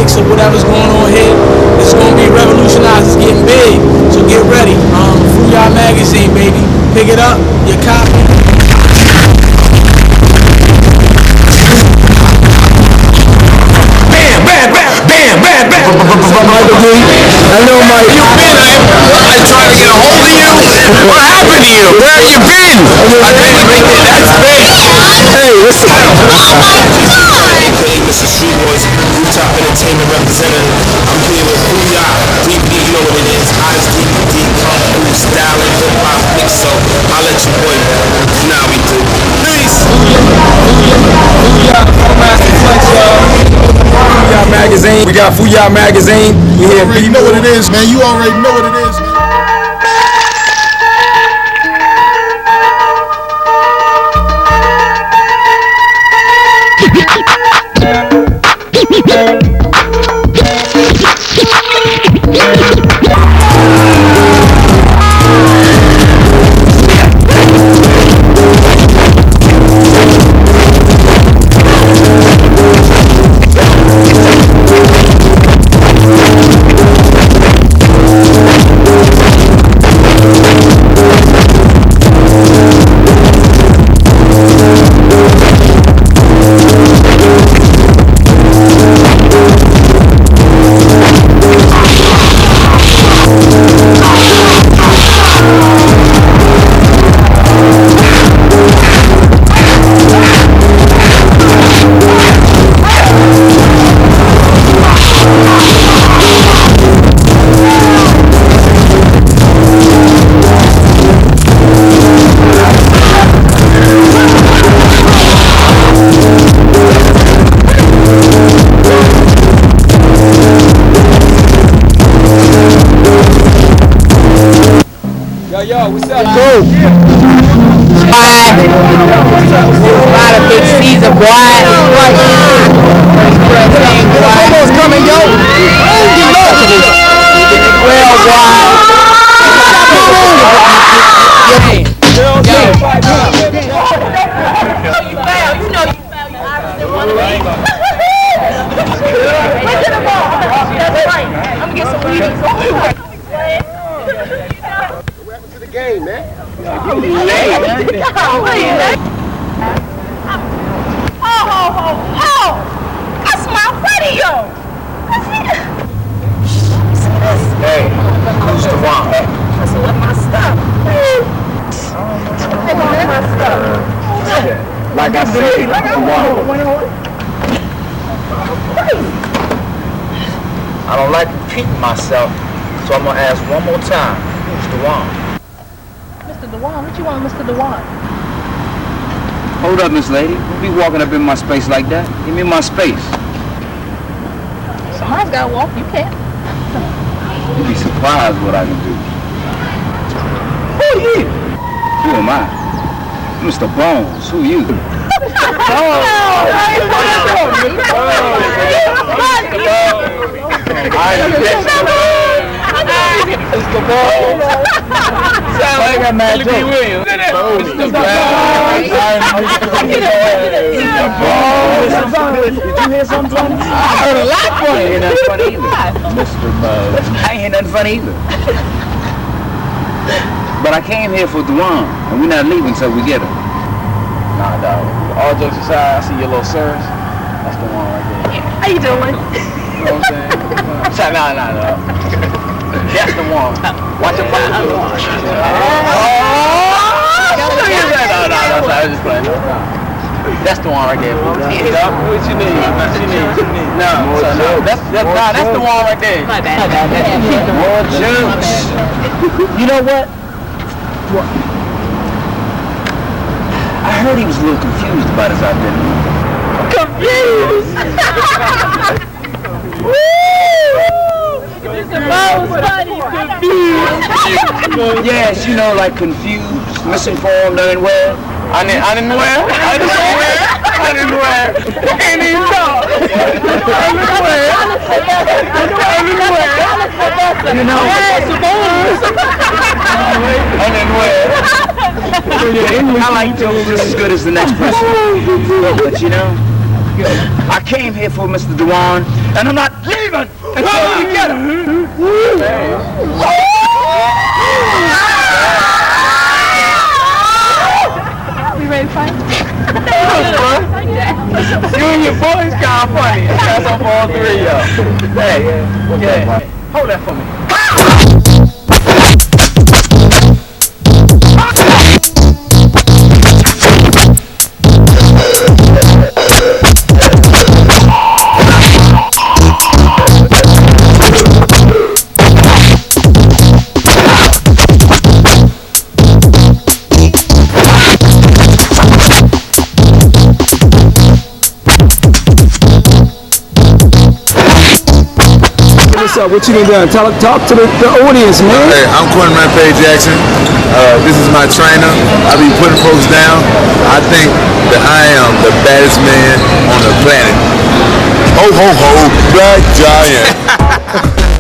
politics or whatever's going on here. It's going to be revolutionized. It's getting big. So get ready. Yah Magazine, baby. Pick it up. Your copy. I know, Mike. Where you been? I've been trying to get a hold of you. What happened to you? Where have you been? I've been making that space. Hey, what's up? Hey, Mr. Street Boys, Rooftop Entertainment representative. I'm here with Yah Dvd. You know what it is. Hottest DVD, cool style and hip hop mix. So I'll let you boy know. Now we do. Peace. Yah Magazine. We got Yah Magazine. We here. You know what it is, man. You already know what it is, man. Yo, what's up? Cool. A lot of big Caesar, boy. Almost coming, yo. Well, boy. You know you foul. You obviously want to leave. That's right. I'm going to get some weed. Game, man. Oh, that's my radio. Hey, who's the one? That's all my stuff. My stuff. Like I said, I don't like repeating myself, so I'm gonna ask one more time. Who's the one? Mr. Dewan, what you want, Mr. Dewan? Hold up, Miss Lady. Don't be walking up in my space like that. Give me my space. Somebody's got to walk. You can't. You'd be surprised what I can do. Who are you? Who am I? Mr. Bones. Who are you? Mr. Bones. Sound like a man. Mr. Williams. Mr. Brown. Mr. Bones. Did you hear something funny? I heard a lot I ain't hear nothing funny either. Mr. Bones. I ain't hear nothing funny either. But I came here for Dewan, and we're not leaving until we get her. Nah, dog. All jokes aside, I see your little sirs. That's the one right there. How you doing? You know what I'm saying? Nah. That's the one. Watch your back. No, I was just playing. That's the one right there. What you need? No, that's the one right there. My bad. More jokes. You know what? I heard he was a little confused about his identity. Confused! It's the most funny, confused. Yes, you know, like confused, misinformed, unaware. I didn't wear. Ain't even talk. You know, I like jokes just as good as the next person. But you know, I came here for Mr. Dewan, and I'm not leaving until we get him. We ready to fight? You and your boys kind of funny. That's up for all three of y'all. Hey, yeah. Hold that for me. What's up? What you been doing? Talk to the audience, man. Hey, I'm Quentin Rampage Jackson. This is my trainer. I be putting folks down. I think that I am the baddest man on the planet. Ho, ho, ho, Black Giant.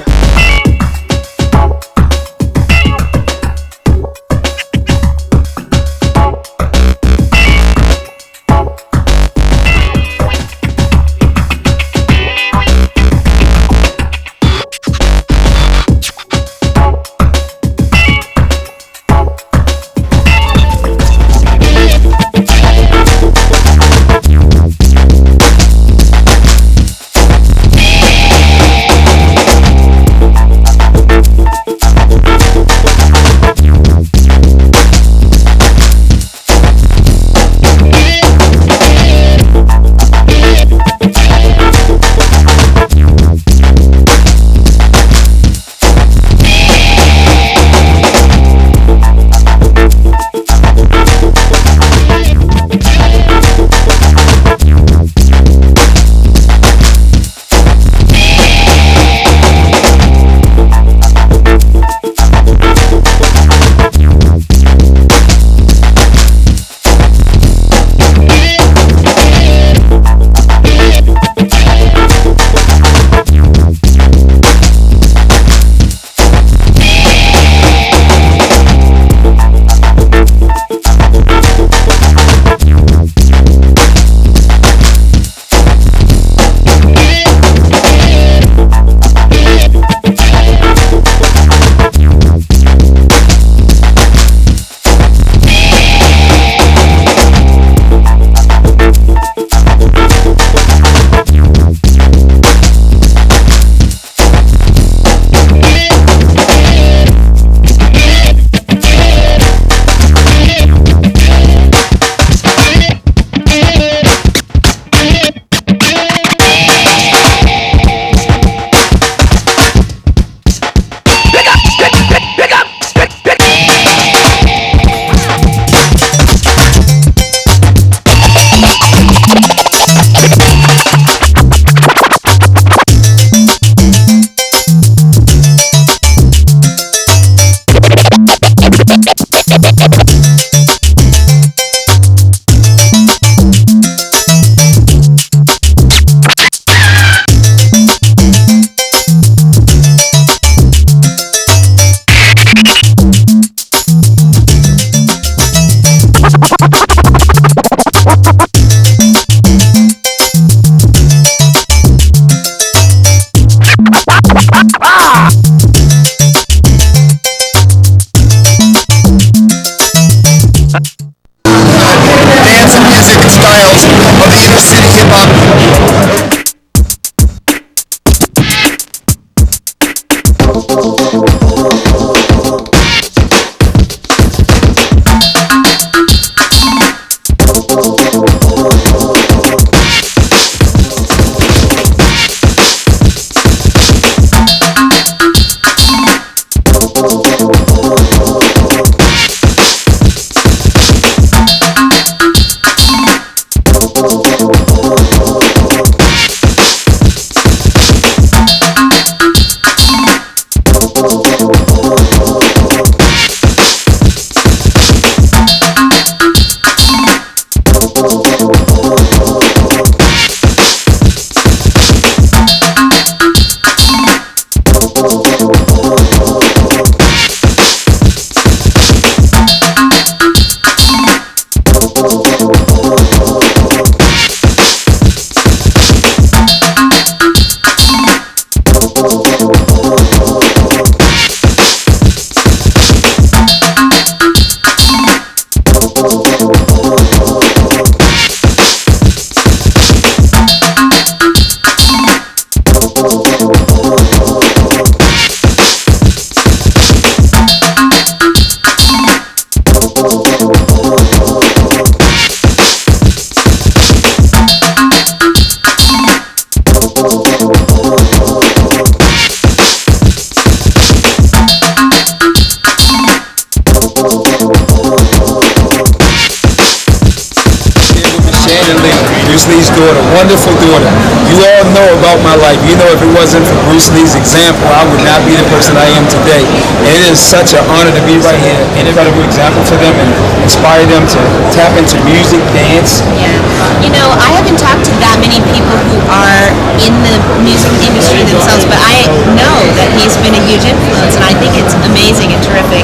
Lee's daughter, wonderful daughter. You all know about my life. You know if it wasn't for Bruce Lee's example, I would not be the person I am today. And it is such an honor to be right here, an incredible example for them and inspire them to tap into music, dance. Yeah. You know, I haven't talked to that many people who are in the music industry themselves, but I know that he's been a huge influence, and I think it's amazing and terrific.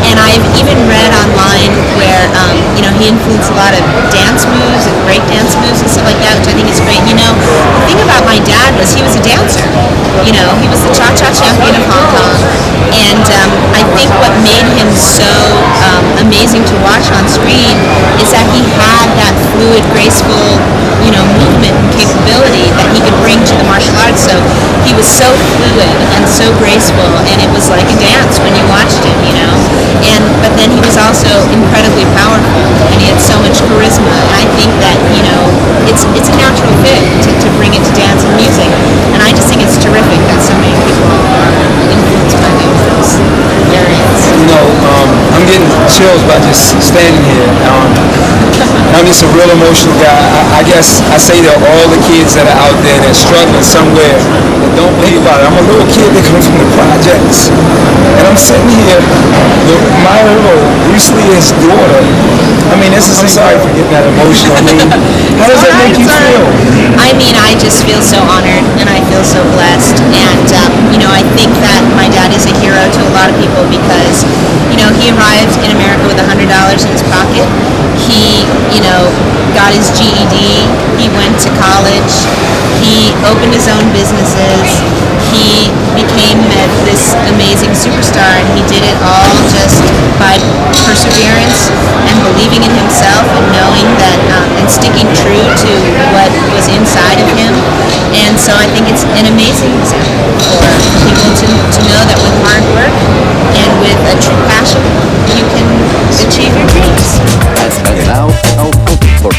And I've even read online where, you know, he influenced a lot of dance moves and break dance moves and stuff like that, which I think is great. You know, the thing about my dad was he was a dancer. You know, he was the cha-cha champion of Hong Kong. And I think what made him so amazing to watch on screen is that he had that fluid, graceful, you know, movement and capability that he could bring to the martial arts. So he was so fluid and so graceful, and it was like a dance when you watched him, you know. But then he was also incredibly powerful, and he had so much charisma. And I think that, you know, it's a natural fit to bring it to dance and music. And I just think it's terrific that so many people are influenced by those areas. You know, I'm getting chills by just standing here. I'm just a real emotional guy. I guess I say to all the kids that are out there that struggling somewhere, that don't believe about it. I'm a little kid that comes from the projects, and I'm sitting here with my hero, Bruce Lee's daughter. I mean, I'm sorry for getting that emotional. I mean, how does that make you feel? I mean, I just feel so honored, and I feel so blessed. And, you know, I think that my dad is a hero to a lot of people because, you know, he arrived in America with $100 in his pocket. He, you know, got his GED. He went to college. He opened his own businesses. He became this amazing superstar, and he did it all just by perseverance and believing in himself and knowing that and sticking true to what was inside of him. And so I think it's an amazing example for people to know that with hard work and with a true passion, you can achieve your dreams. And now, for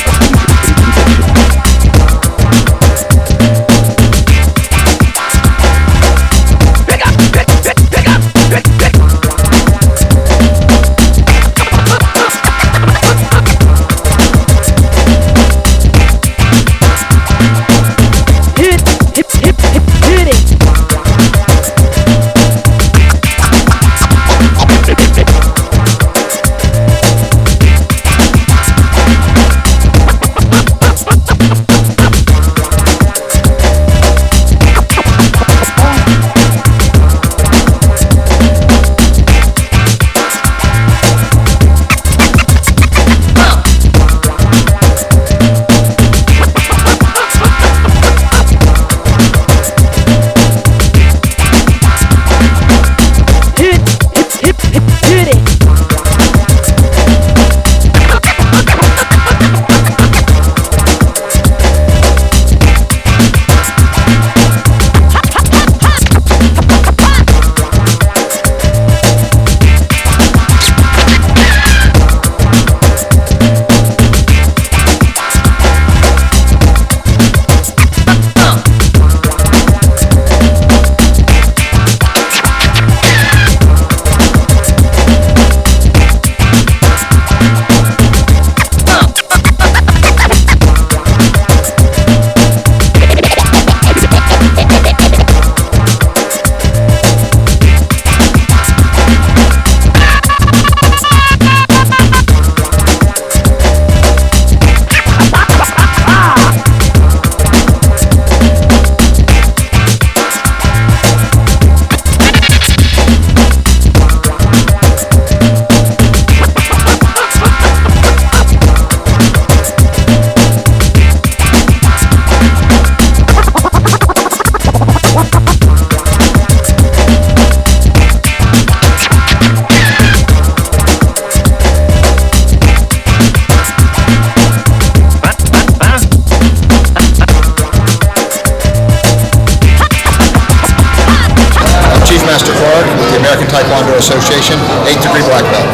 Association, 8th degree black belt.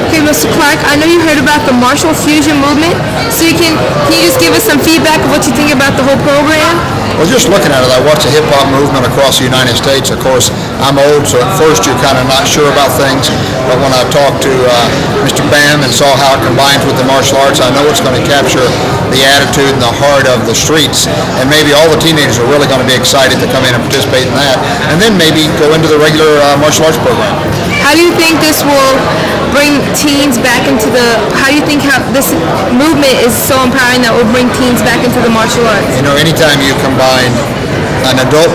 Okay, Mr. Clark, I know you heard about the martial fusion movement, so can you just give us some feedback of what you think about the whole program? Well, just looking at it, I watch the hip-hop movement across the United States. Of course, I'm old, so at first you're kind of not sure about things. But when I talked to Mr. Bam and saw how it combines with the martial arts, I know it's going to capture the attitude and the heart of the streets. And maybe all the teenagers are really going to be excited to come in and participate in that. And then maybe go into the regular martial arts program. How do you think this will bring teens back into how do you think how this movement is so empowering that will bring teens back into the martial arts? You know, anytime you combine an adult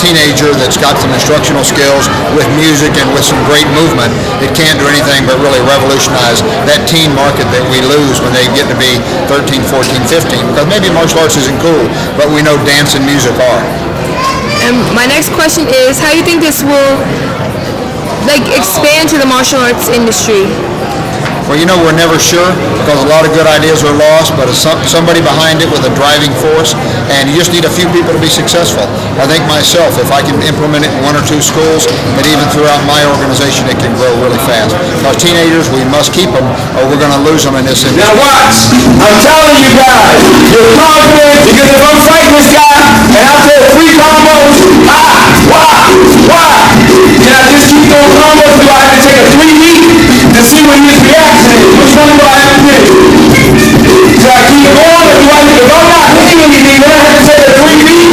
teenager that's got some instructional skills with music and with some great movement, it can't do anything but really revolutionize that teen market that we lose when they get to be 13, 14, 15. Because maybe martial arts isn't cool, but we know dance and music are. And my next question is, how do you think this will expand to the martial arts industry? Well, you know, we're never sure because a lot of good ideas are lost, but it's somebody behind it with a driving force, and you just need a few people to be successful. I think myself, if I can implement it in 1 or 2 schools, and even throughout my organization, it can grow really fast. Because teenagers, we must keep them, or we're going to lose them in this industry. Now watch, I'm telling you guys, you're confident because if I'm fighting this guy and I throw 3 combos, can I just keep throwing combos? Do I have to take a 3-beat to see what his reaction is? Which one do I have to do? Do I keep going or do I, if I'm not hitting anything, then I have to take a 3-beat?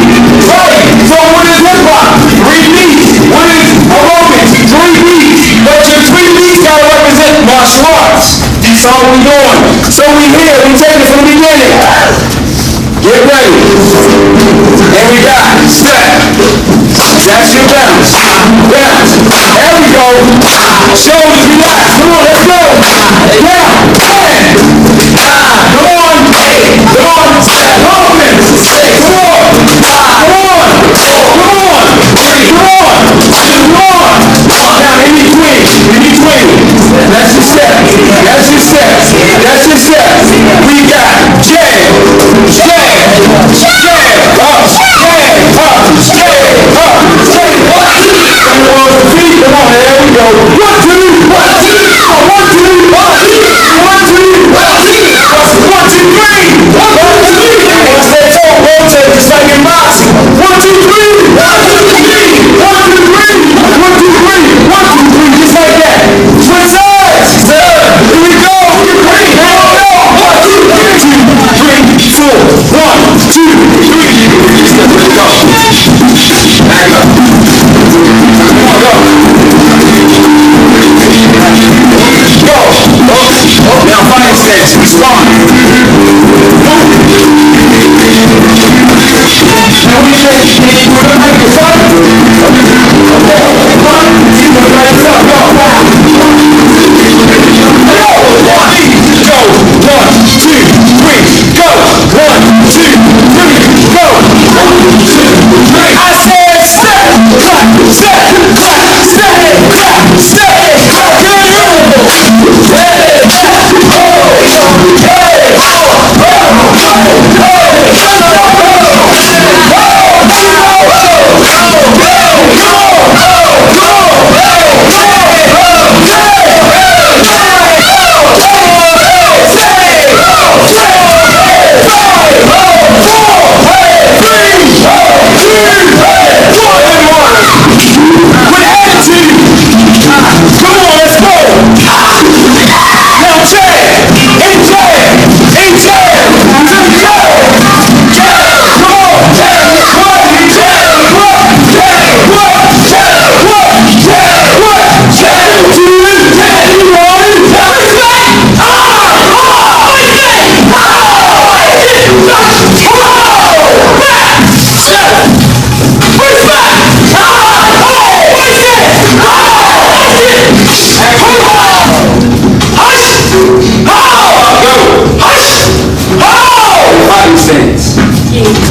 Right, so what is hip-hop? 3 beats. What is aerobics? 3 beats. But your 3 beats gotta represent martial arts. That's all we doing. So we here, we take it from the beginning. Get ready. And we got step. That's your bounce. Bounce. There we go. Shoulders relax. Come on, let's go. Yeah. Hey. Come on. Come on. Confidence. Come on. Come on. Come on. Come on. Come on. Now in between. That's your step. That's your step. That's your step. We got jab. Jab. Jab. Up. Jab. Up. Jab. Up. Jab. Come on, there we go. 1, 2, 1, 2, 1, 2, 1, 2, 1, 2, 1, 2, 3. 1, 2, 3. Once they talk, rotate just like in boxing. 1, 2, 3. 1, 2, 3. 1, 2, 3. 1, 2, 3. 1, 2, 3. Just like that. Switch sides. Here we go. Get ready. Here we go. 1, 2, 3, 4. 1, 2, 3. Let's go. Back up. Come on, go. Go. Now fight stance. Respond. Now we say, can you do it like this?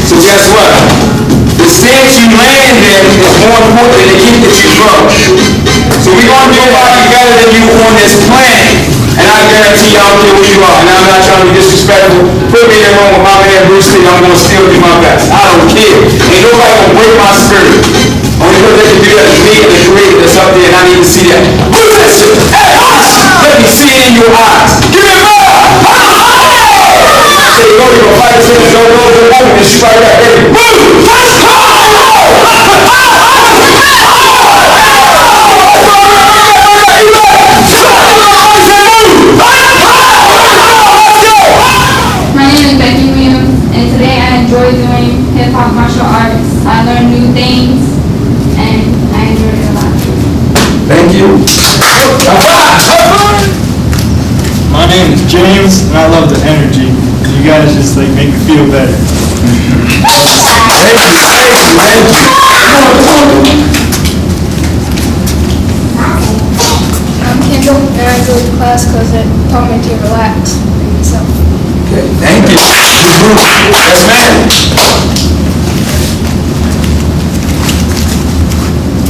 So guess what? The stance you land in is more important than the kick that you throw. So we're going to do nobody better than you on this planet. And I guarantee you, I don't care where you are. And I'm not trying to be disrespectful. Put me in the room with my man Bruce Lee, I'm going to still do my best. I don't care. Ain't nobody going to break my spirit. Only because they can do that is me and the creator that's up there, and I need to see that. Who's that shit? Hey, let me see it in your eyes. Give me a bell! There you go, you're going to fight. Everybody says don't know the movement. And she's like that. Hey, move! My name is Becky Williams, and today I enjoy doing hip-hop martial arts. I learn new things, and I enjoy it a lot. Thank you. My name is James, and I love the energy. You guys just like make me feel better. I'm Kendall, and I enjoy the class because it taught me to relax and be myself. Okay, thank you. Yes, ma'am.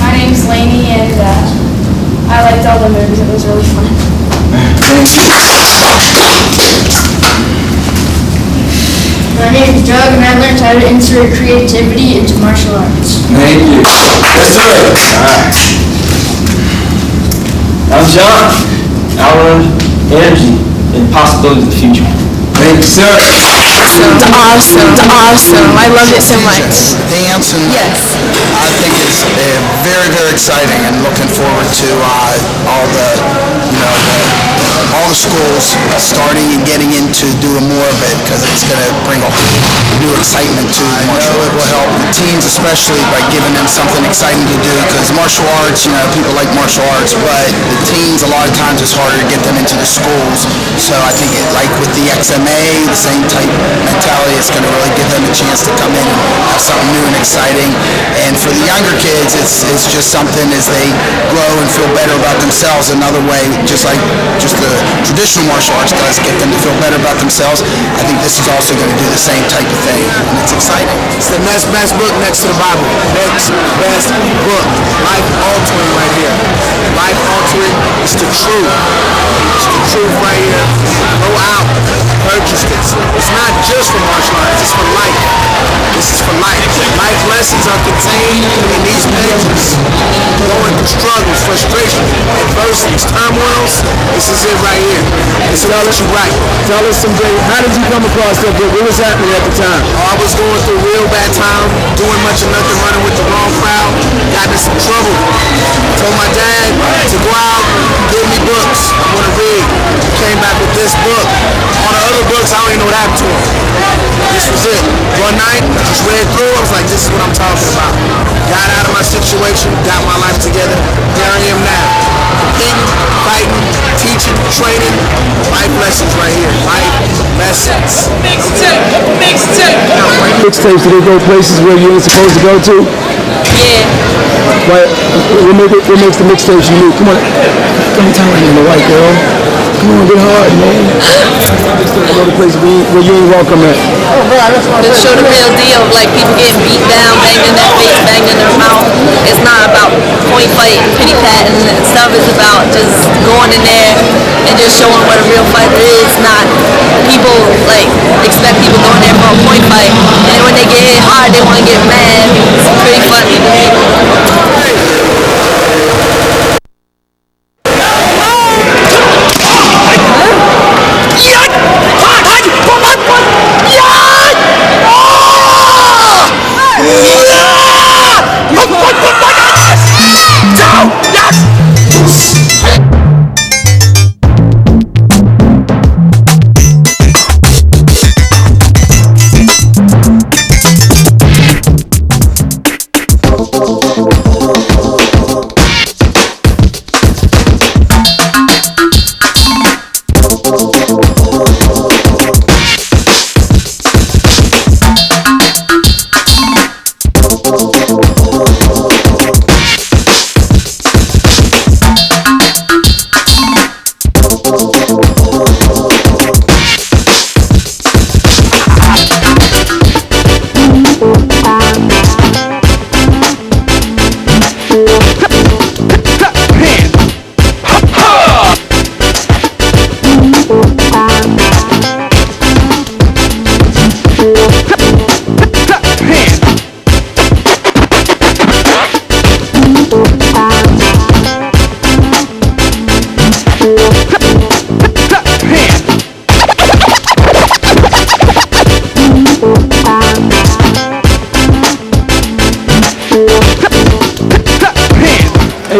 My name is Lainey, and I liked all the movies. It was really fun. My name is Doug, and I learned how to insert creativity into martial arts. Thank you. Yes, sir. All right. I'm John. I learned energy and possibilities in the future. Thank you, sir. Awesome. I loved it so much. Dance and Yes. I think it's very, very exciting, and looking forward to all the schools starting and getting into doing more of it, because it's going to bring a new excitement to martial arts. It will help the teens, especially by giving them something exciting to do, because martial arts, people like martial arts, but the teens, a lot of times it's harder to get them into the schools. So I think like with the XMA, the same type mentality, it's going to really give them a chance to come in and have something new and exciting. And for the younger kids, it's just something as they grow and feel better about themselves. Another way, just like the traditional martial arts does, get them to feel better about themselves. I think this is also going to do the same type of thing, and it's exciting. It's the next best book next to the Bible. Next best book. Life altering right here. Life altering is the truth. It's the truth right here. Go out, purchase this. It's not just for martial arts, it's for life. This is for life. Life lessons are contained in these pages. Going through struggles, frustrations, adversities, turmoils. This is it right here. This is what you write. Tell us how did you come across that book? What was happening at the time? I was going through a real bad time, doing much of nothing, running with the wrong crowd, got in some trouble. Told my dad to go out, give me books. I want to read. Came back with this book. All the other books, I don't even know what happened to them. This was it. One night, just read through, I was like, this is what I'm talking about. Got out of my situation, got my life together. Here I am now. Competing, fighting, teaching, training, life lessons right here. Life lessons. Mixtapes, do they go places where you ain't supposed to go to? Yeah. What makes the mixtapes unique? Come on. Come tell me, the white girl. Come on, get hard, man. Go to places where you ain't welcome at. Just show the real deal, like people getting beat down, banged in their face, banged in their mouth. It's not about point fight, pity patting and stuff. It's about just going in there and just showing what a real fighter is. Not people like expect people going there for a point fight, and when they get hit hard, they want to get mad. It's pretty funny.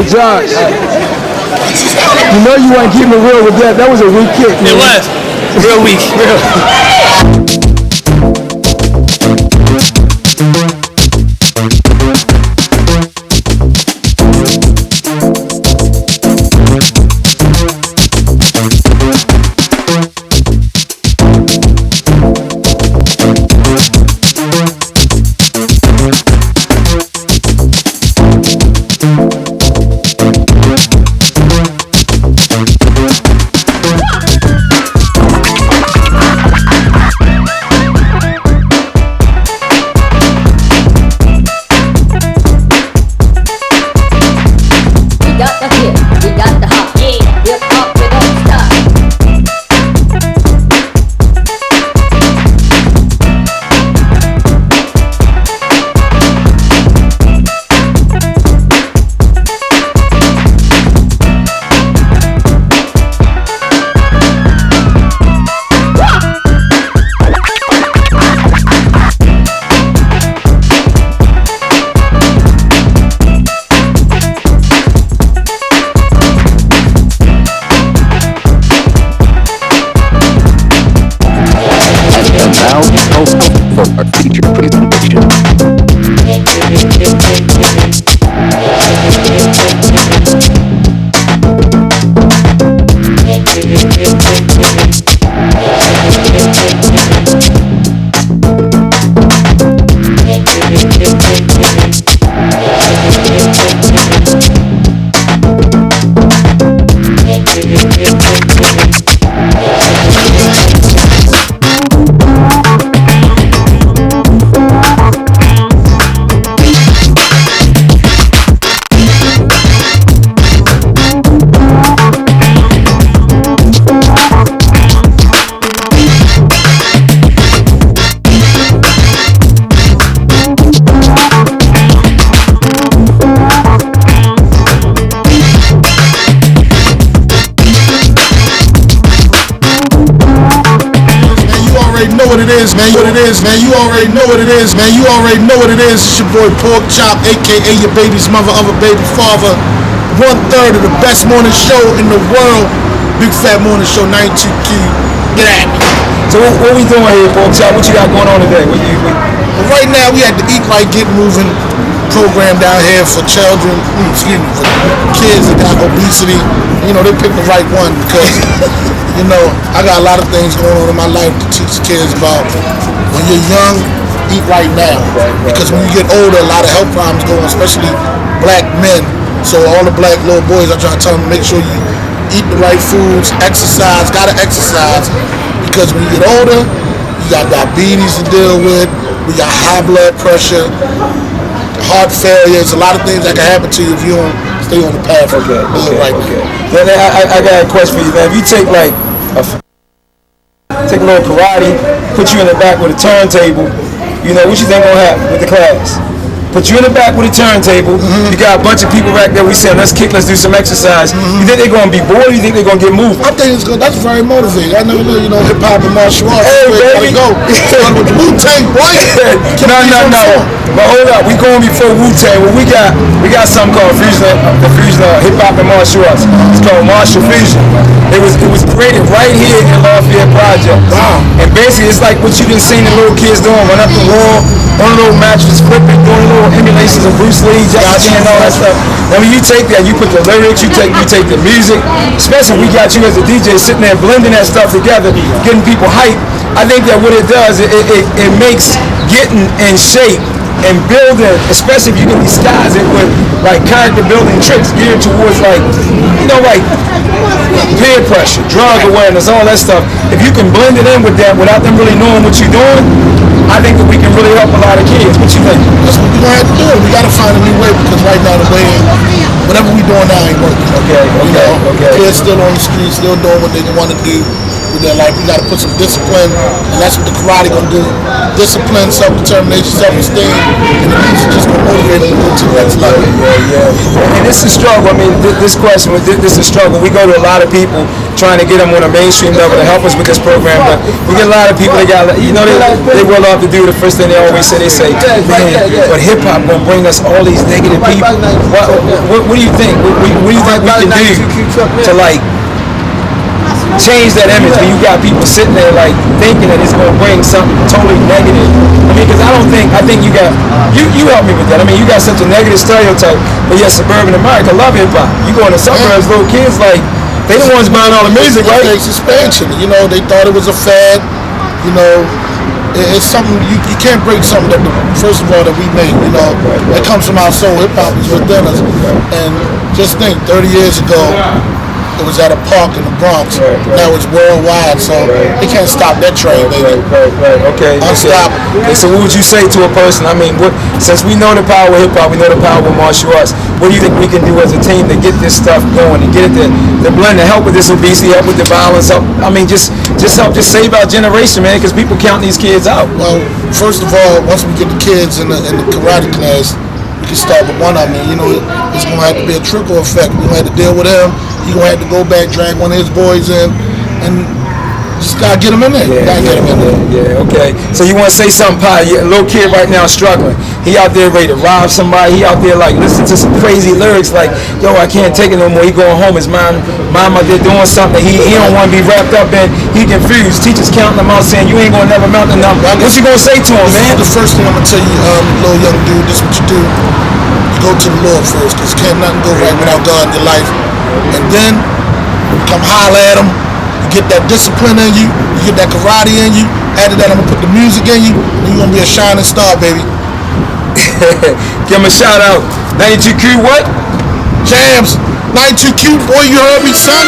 Josh. You know you weren't keeping it real with that. That was a weak kick. Man. It was. Real weak. Man, you already know what it is, man. You already know what it is. It's your boy Pork Chop, aka your baby's mother of a baby father. 1/3 of the best morning show in the world. Big Fat Morning Show 92Q. Get at me. So what we doing here, Pork Chop? What you got going on today? Right now we had the Eat Right, Get Moving program down here for children, for kids that got obesity. You know, they picked the right one because, you know, I got a lot of things going on in my life to teach kids about. When you're young, eat right now. Because when you get older, a lot of health problems go on, especially black men. So all the black little boys, I try to tell them, make sure you eat the right foods, exercise, gotta exercise. Because when you get older, you got diabetes to deal with, we got high blood pressure, heart failure. There's a lot of things that can happen to you if you don't stay on the path of right now. I got a question for you, man. If you take like take a little karate, put you in the back with a turntable, you know, what you think gonna happen with the class? Put you in the back with a turntable, you got a bunch of people back there, we saying, let's kick, let's do some exercise. You think they're gonna be bored or you think they're gonna get moved? I think it's good. That's very motivating. I never knew, you know, hip hop and martial arts. Hey, baby. Go. With the Wu-Tang, boy. No. But hold up, we going before Wu-Tang. Well, we got something called the fusion of hip hop and martial arts. It's called Martial Fusion. It was created right here in Lafayette Project. Wow. And basically, it's like what you done seen the little kids doing, run up the wall, on a little mattress, flipping, doing little emulations of Bruce Lee, Jackie Chan, all that stuff. Now when you take that, you put the lyrics, you take the music, especially we got you as a DJ sitting there blending that stuff together, getting people hyped. I think that what it does, it makes getting in shape and building, especially if you can disguise it with like character building tricks geared towards like, you know, like peer pressure, drug awareness, all that stuff. If you can blend it in with that without them really knowing what you're doing, I think that we can really help a lot of kids. What you think? That's what we're gonna have to do. We gotta find a new way because right now the way, whatever we doing now ain't working. Okay. Kids still on the street, still doing what they want to do. We with their life. You got to put some discipline, and that's what the karate gonna do. Discipline, self-determination, self-esteem, and the music just gonna motivate them to go to the next level. And it's a struggle. I mean, this question, this is a struggle. We go to a lot of people trying to get them on a mainstream level to help us with this program, but we get a lot of people that got, you know, they will love to do the first thing they always say. They say, man, but hip hop gonna bring us all these negative people. What do you think? What do you think we can do to like change that image when you got people sitting there like thinking that it's gonna bring something totally negative? I mean, because I think you got, you help me with that. I mean, you got such a negative stereotype, but yet suburban America love hip hop. You go in the suburbs, little kids like, they the ones buying all the music, right? It's expansion. You know, they thought it was a fad. You know, it's something you can't break something that first of all that we made. You know, it comes from our soul. Hip hop is within us. And just think, 30 years ago, it was at a park in the Bronx. Now it's worldwide, so they can't stop that train, baby. Okay. Unstoppable. Okay, so what would you say to a person? I mean, since we know the power of hip hop, we know the power of martial arts. What do you think we can do as a team to get this stuff going, and get it to blend, to help with this obesity, help with the violence, help? I mean, just help, just save our generation, man, because people count these kids out. Well, first of all, once we get the kids in the karate class, we can start with one of them. You know, it's going to have to be a trickle effect. We're going to have to deal with him. He's going to have to go back, drag one of his boys in, and just got to get him in there. Yeah, okay. So you want to say something, Pa? A little kid right now struggling. He out there ready to rob somebody. He out there like listening to some crazy lyrics like, yo, I can't take it no more. He going home. His mom out there doing something he don't want to be wrapped up in. He confused. Teachers counting him out saying, you ain't going to never mount the number. What you going to say to him, man? The first thing I'm going to tell you, little young dude, this is what you do. You go to the Lord first, because can't nothing go right without God in your life. And then come holler at him. You get that discipline in you. You get that karate in you. After that, I'm going to put the music in you. And you're going to be a shining star, baby. Give him a shout out. 92Q what? Jams. 92Q, boy, you heard me, son.